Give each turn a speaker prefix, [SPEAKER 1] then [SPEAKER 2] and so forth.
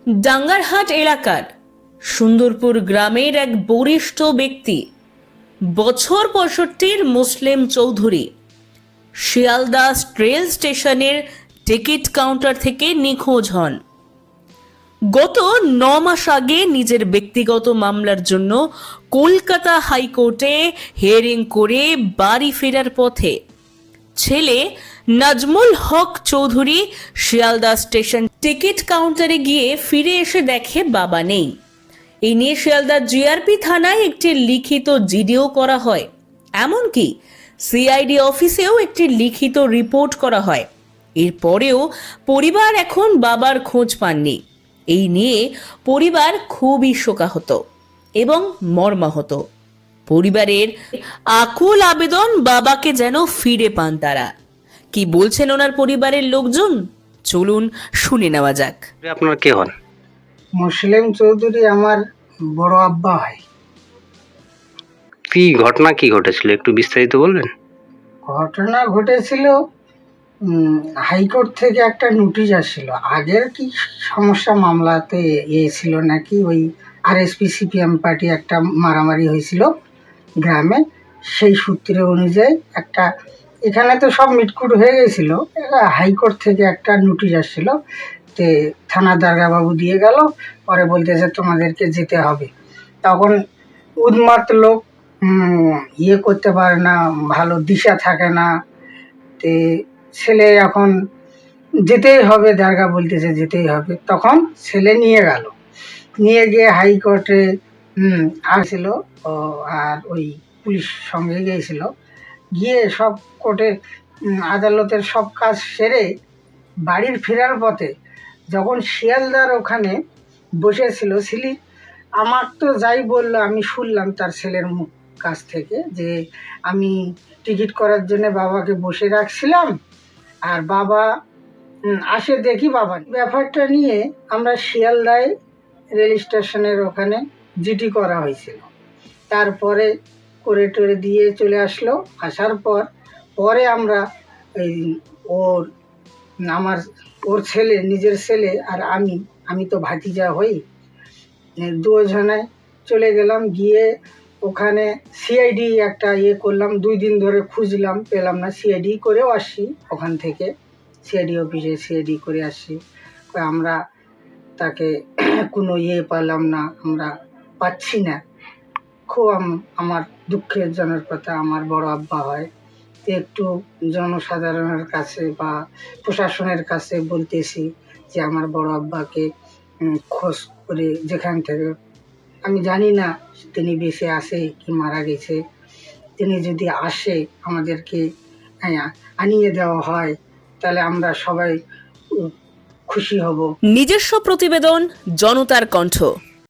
[SPEAKER 1] ডাঙ্গারহাট এলাকার সুন্দরপুর গ্রামের এক বরিষ্ঠ ব্যক্তি বছর ৬৫ মুসলিম চৌধুরী শিয়ালদা রেল স্টেশনের টিকিট কাউন্টার থেকে নিখোঁজ হন। গত ৯ মাস আগে নিজের ব্যক্তিগত মামলার জন্য কলকাতা হাইকোর্টে হিয়ারিং করে বাড়ি ফেরার পথে ছেলে নাজমুল হক চৌধুরী শিয়ালদা স্টেশন টিকিট কাউন্টারে গিয়ে ফিরে এসে দেখে বাবা নেই। এই নিয়ে শিয়ালদা জিআরপি থানায় একটি লিখিত জিডিও করা হয়, এমনকি সিআইডি অফিসেও একটি লিখিত রিপোর্ট করা হয়। এরপরেও পরিবার এখন বাবার খোঁজ পাননি। এই নিয়ে পরিবার খুবই শোকাহত এবং মর্মাহত। পরিবারের আকুল আবেদন বাবাকে যেন ফিরে পান তারা। কি বলছেন ওনার পরিবারের লোকজন, চলুন শুনে নেওয়া যাক।
[SPEAKER 2] আপনার কে হন?
[SPEAKER 3] মুসলিম চৌধুরী আমার বড় আব্বা হয়।
[SPEAKER 2] কি ঘটনা কি ঘটেছিল একটু বিস্তারিত বলবেন?
[SPEAKER 3] ঘটনা ঘটেছিল, হাইকোর্ট থেকে একটা নোটিশ আসছিল। আগের কি সমস্যা মামলাতে ছিল নাকি, ওই আরএসপি সিপিএম পার্টি একটা মারামারি হয়েছিল গ্রামে। সেই সূত্রে অনুযায়ী একটা, এখানে তো সব মিটকুট হয়ে গেছিল, হাইকোর্ট থেকে একটা নোটিশ আসছিল। তে থানা দারোগাবাবু দিয়ে গেল, পরে বলতেছে তোমাদেরকে যেতে হবে। তখন উন্মাদ লোক ইয়ে করতে পারে না, ভালো দিশা থাকে না। তে ছেলে এখন যেতেই হবে, দারোগা বলতেছে যেতেই হবে। তখন ছেলে নিয়ে গিয়ে হাইকোর্টে আসছিল, আর ওই পুলিশ সঙ্গে গিয়েছিল। গিয়ে সব কোর্টে আদালতের সব কাজ সেরে বাড়ির ফেরার পথে যখন শিয়ালদার ওখানে বসেছিল আমার তো যাই বললো, আমি শুনলাম তার ছেলের মুখ কাছ থেকে যে আমি টিকিট করার জন্য বাবাকে বসে রাখছিলাম, আর বাবা আসে দেখি বাবা। ব্যাপারটা নিয়ে আমরা শিয়ালদায় রেল স্টেশনের ওখানে জিডি করা হয়েছিল। তারপরে করে টরে দিয়ে চলে আসলো। আসার পরে আমরা এই ওর ছেলে, নিজের ছেলে আর আমি তো ভাতিজা হই, দুজনায় চলে গেলাম। গিয়ে ওখানে সিআইডি একটা করলাম, 2 দিন ধরে খুঁজলাম, পেলাম না। সিআইডি করেও আসি, ওখান থেকে সিআইডি অফিসে সিআইডি করে আসি। আমরা তাকে কোনো পেলাম না, আমরা পাচ্ছি না। খুব আমার দুঃখের জনের কথা। আমার বড় আব্বা হয়। একটু জনসাধারণের কাছে বা প্রশাসনের কাছে বলতেছি যে আমার বড় আব্বাকে খোঁজ করে, যেখান থেকে, আমি জানি না তিনি বেঁচে আছে কি মারা গেছে, তিনি যদি আসে আমাদেরকে আনিয়ে দেওয়া হয় তাহলে আমরা সবাই খুশি হব।
[SPEAKER 1] নিজস্ব প্রতিবেদন, জনতার কণ্ঠ।